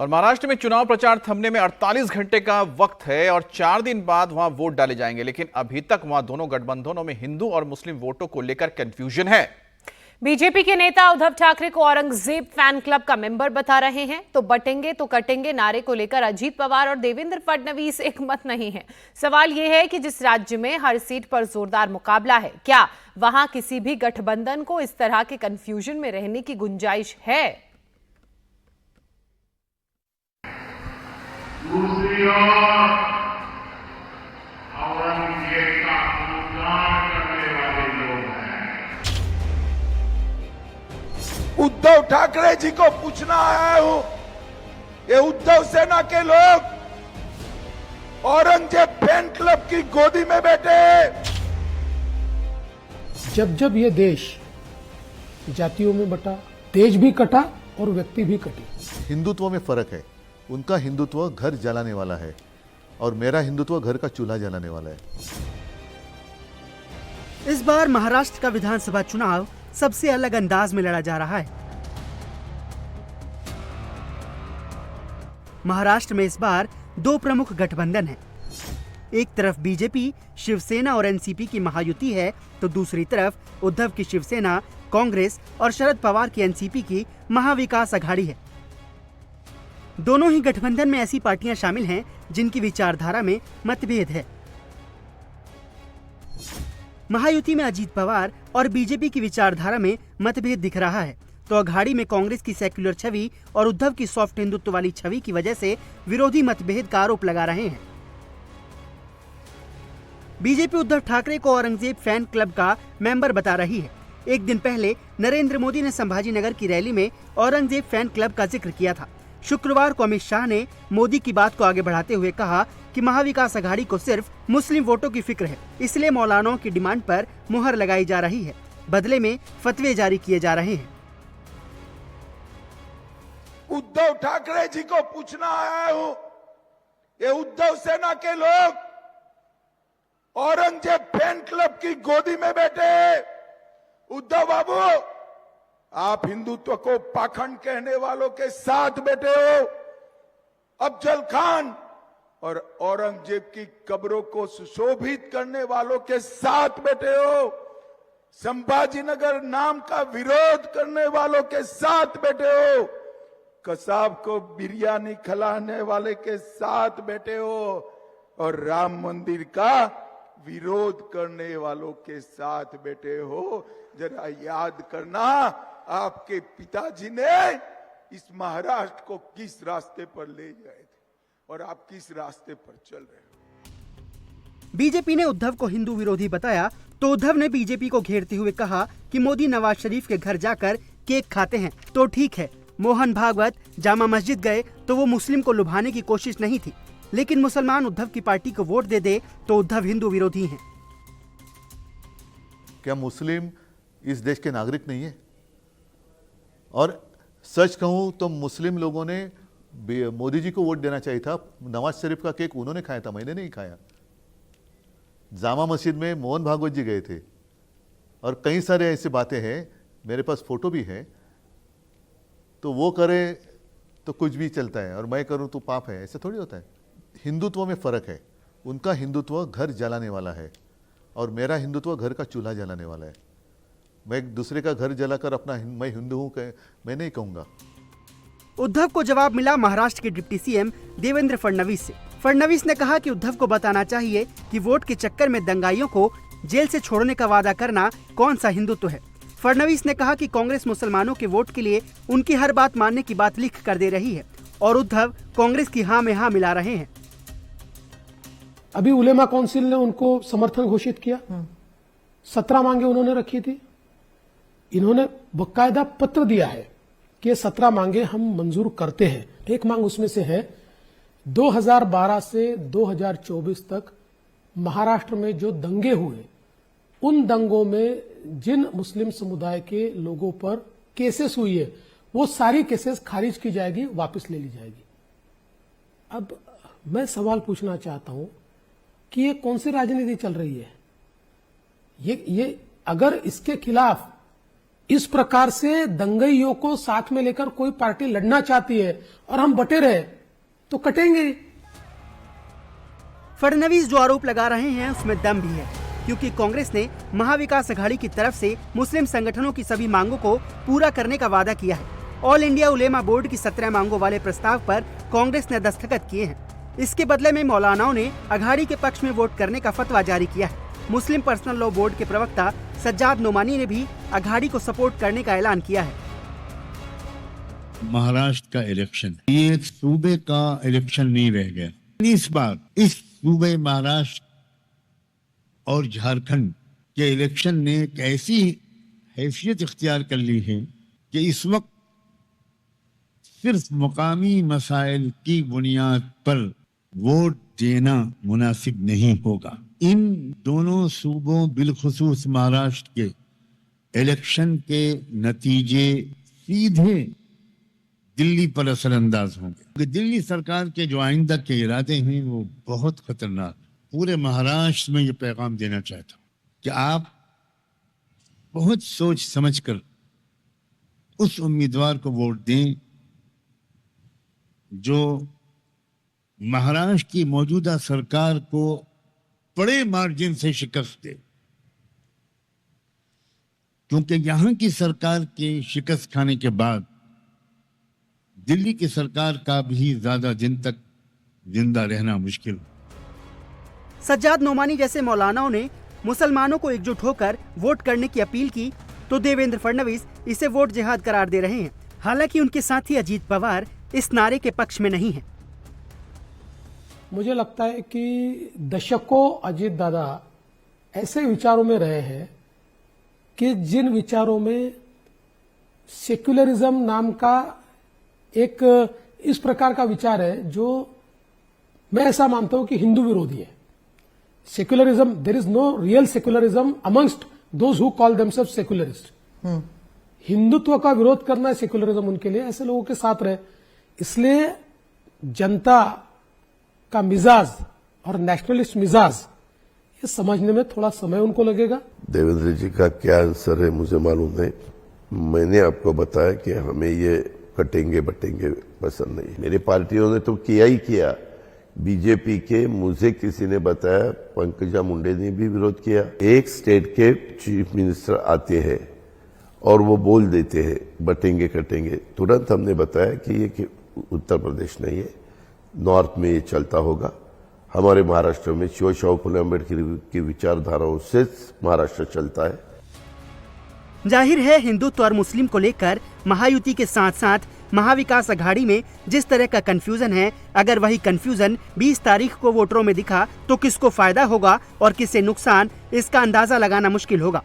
और महाराष्ट्र में चुनाव प्रचार थमने में 48 घंटे का वक्त है और 4 दिन बाद वहां वोट डाले जाएंगे, लेकिन अभी तक वहां दोनों गठबंधनों में हिंदू और मुस्लिम वोटों को लेकर कंफ्यूजन है। बीजेपी के नेता उद्धव ठाकरे को औरंगजेब फैन क्लब का मेंबर बता रहे हैं, तो बटेंगे तो कटेंगे नारे को लेकर अजीत पवार और देवेंद्र फडणवीस एक मत नहीं है। सवाल यह है कि जिस राज्य में हर सीट पर जोरदार मुकाबला है, क्या वहां किसी भी गठबंधन को इस तरह के कंफ्यूजन में रहने की गुंजाइश है? दूसरी ओर औरंगजेब का गुणगान करने वाले लोग हैं। उद्धव ठाकरे जी को पूछना आया हूं, ये उद्धव सेना के लोग औरंगजेब फैन क्लब की गोदी में बैठे। जब जब ये देश जातियों में बटा, देश भी कटा और व्यक्ति भी कटे। हिंदुत्व में फर्क है। उनका हिंदुत्व घर जलाने वाला है और मेरा हिंदुत्व घर का चूल्हा जलाने वाला है। इस बार महाराष्ट्र का विधानसभा चुनाव सबसे अलग अंदाज में लड़ा जा रहा है। महाराष्ट्र में इस बार दो प्रमुख गठबंधन हैं। एक तरफ बीजेपी, शिवसेना और एनसीपी की महायुति है, तो दूसरी तरफ उद्धव की शिवसेना, कांग्रेस और शरद पवार की एनसीपी की महाविकास अघाड़ी है। दोनों ही गठबंधन में ऐसी पार्टियां शामिल हैं जिनकी विचारधारा में मतभेद है। महायुति में अजीत पवार और बीजेपी की विचारधारा में मतभेद दिख रहा है, तो अघाड़ी में कांग्रेस की सेक्युलर छवि और उद्धव की सॉफ्ट हिंदुत्व वाली छवि की वजह से विरोधी मतभेद का आरोप लगा रहे हैं। बीजेपी उद्धव ठाकरे को औरंगजेब फैन क्लब का मेंबर बता रही है। एक दिन पहले नरेंद्र मोदी ने संभाजी नगर की रैली में औरंगजेब फैन क्लब का जिक्र किया था। शुक्रवार को अमित शाह ने मोदी की बात को आगे बढ़ाते हुए कहा कि महाविकास अघाड़ी को सिर्फ मुस्लिम वोटों की फिक्र है, इसलिए मौलानाओं की डिमांड पर मुहर लगाई जा रही है, बदले में फतवे जारी किए जा रहे हैं। उद्धव ठाकरे जी को पूछना आया हूं, ये उद्धव सेना के लोग औरंगजेब फैन क्लब की गोदी में बैठे। उद्धव बाबू, आप हिंदुत्व को पाखंड कहने वालों के साथ बैठे हो। अफजल खान और औरंगजेब की कब्रों को सुशोभित करने वालों के साथ बैठे हो। संभाजी नगर नाम का विरोध करने वालों के साथ बैठे हो। कसाब को बिरयानी खिलाने वाले के साथ बैठे हो और राम मंदिर का विरोध करने वालों के साथ बैठे हो। जरा याद करना, आपके पिताजी ने इस महाराष्ट्र को किस रास्ते पर ले गए थे और आप किस रास्ते पर चल रहे हो। बीजेपी ने उद्धव को हिंदू विरोधी बताया, तो उद्धव ने बीजेपी को घेरते हुए कहा कि मोदी नवाज शरीफ के घर जाकर केक खाते हैं तो ठीक है, मोहन भागवत जामा मस्जिद गए तो वो मुस्लिम को लुभाने की कोशिश नहीं थी, लेकिन मुसलमान उद्धव की पार्टी को वोट दे दे तो उद्धव हिंदू विरोधी हैं। क्या मुस्लिम इस देश के नागरिक नहीं है? और सच कहूं तो मुस्लिम लोगों ने मोदी जी को वोट देना चाहिए था। नवाज शरीफ का केक उन्होंने खाया था, मैंने नहीं खाया। जामा मस्जिद में मोहन भागवत जी गए थे और कई सारे ऐसी बातें हैं, मेरे पास फोटो भी है। तो वो करे तो कुछ भी चलता है और मैं करूं तो पाप है, ऐसा थोड़ी होता है। हिंदुत्व में फर्क है। उनका हिंदुत्व घर जलाने वाला है और मेरा हिंदुत्व घर का चूल्हा जलाने वाला है। मैं एक दूसरे का घर जलाकर अपना मैं हिंदू हूं मैं नहीं कहूंगा। उद्धव को जवाब मिला महाराष्ट्र के डिप्टी सीएम देवेंद्र फडणवीस से। फडणवीस ने कहा कि उद्धव को बताना चाहिए कि वोट के चक्कर में दंगाइयों को जेल से छोड़ने का वादा करना कौन सा हिंदुत्व है। फडणवीस ने कहा कि कांग्रेस मुसलमानों के वोट के लिए उनकी हर बात मानने की बात लिख कर दे रही है और उद्धव कांग्रेस की हाँ में हाँ मिला रहे हैं। अभी उलेमा काउंसिल ने उनको समर्थन घोषित किया। 17 मांगे उन्होंने रखी थी। इन्होंने बकायदा पत्र दिया है कि ये 17 मांगे हम मंजूर करते हैं। एक मांग उसमें से है 2012 से 2024 तक महाराष्ट्र में जो दंगे हुए, उन दंगों में जिन मुस्लिम समुदाय के लोगों पर केसेस हुई है, वो सारी केसेस खारिज की जाएगी, वापस ले ली जाएगी। अब मैं सवाल पूछना चाहता हूं कि ये कौन सी राजनीति चल रही है? ये अगर इसके खिलाफ इस प्रकार से दंगइयों को साथ में लेकर कोई पार्टी लड़ना चाहती है और हम बटे रहे तो कटेंगे। फडणवीस जो आरोप लगा रहे हैं उसमें दम भी है, क्योंकि कांग्रेस ने महाविकास अघाड़ी की तरफ से मुस्लिम संगठनों की सभी मांगों को पूरा करने का वादा किया है। ऑल इंडिया उलेमा बोर्ड की 17 मांगों वाले प्रस्ताव पर कांग्रेस ने दस्तखत किए हैं। इसके बदले में मौलानाओं ने अघाड़ी के पक्ष में वोट करने का फतवा जारी किया है। मुस्लिम पर्सनल लॉ बोर्ड के प्रवक्ता सज्जाद नोमानी ने भी अघाड़ी को सपोर्ट करने का ऐलान किया है। महाराष्ट्र का इलेक्शन ये एक सूबे का इलेक्शन नहीं रह गया। इस बार इस सूबे महाराष्ट्र और झारखंड के इलेक्शन ने एक ऐसी हैसियत इख्तियार कर ली है कि इस वक्त सिर्फ मुकामी मसाइल की बुनियाद पर वोट देना मुनासिब नहीं होगा। इन दोनों सूबों बिलखुसूस महाराष्ट्र के इलेक्शन के नतीजे सीधे दिल्ली पर असरअंदाज होंगे। दिल्ली सरकार के जो आइंदा के इरादे हैं वो बहुत खतरनाक। पूरे महाराष्ट्र में ये पैगाम देना चाहता हूं कि आप बहुत सोच समझकर उस उम्मीदवार को वोट दें जो महाराष्ट्र की मौजूदा सरकार को बड़े मार्जिन से शिकस्त दे, क्योंकि यहां की सरकार के शिकस्त खाने के बाद दिल्ली की सरकार का भी ज्यादा दिन तक जिंदा रहना मुश्किल। सज्जाद नोमानी जैसे मौलानाओं ने मुसलमानों को एकजुट होकर वोट करने की अपील की तो देवेंद्र फडणवीस इसे वोट जिहाद करार दे रहे हैं। हालांकि उनके साथी अजीत पवार इस नारे के पक्ष में नहीं है। मुझे लगता है कि दशकों अजीत दादा ऐसे विचारों में रहे हैं कि जिन विचारों में सेक्युलरिज्म नाम का एक इस प्रकार का विचार है जो मैं ऐसा मानता हूं कि हिंदू विरोधी है। Secularism, there is no real secularism amongst those who call themselves secularist. Hindutva का विरोध करना है सेक्युलरिज्म उनके लिए, ऐसे लोगों के साथ रहे। इसलिए जनता का मिजाज और नेशनलिस्ट मिजाज ये समझने में थोड़ा समय उनको लगेगा। देवेंद्र जी का क्या आंसर है मुझे मालूम नहीं। मैंने आपको बताया कि हमें ये कटेंगे बटेंगे पसंद नहीं। मेरी पार्टियों ने तो किया ही किया। बीजेपी के मुझे किसी ने बताया, पंकजा मुंडे ने भी विरोध किया। एक स्टेट के चीफ मिनिस्टर आते हैं और वो बोल देते हैं बटेंगे कटेंगे, तुरंत हमने बताया कि ये उत्तर प्रदेश नहीं है, नॉर्थ में ये चलता होगा। हमारे महाराष्ट्र में शिवशाहू फुले अम्बेडकर की विचारधाराओं से महाराष्ट्र चलता है। जाहिर है हिंदुत्व और मुस्लिम को लेकर महायुति के साथ साथ महाविकास अघाड़ी में जिस तरह का कंफ्यूजन है, अगर वही कंफ्यूजन 20 तारीख को वोटरों में दिखा तो किसको फायदा होगा और किससे नुकसान, इसका अंदाजा लगाना मुश्किल होगा।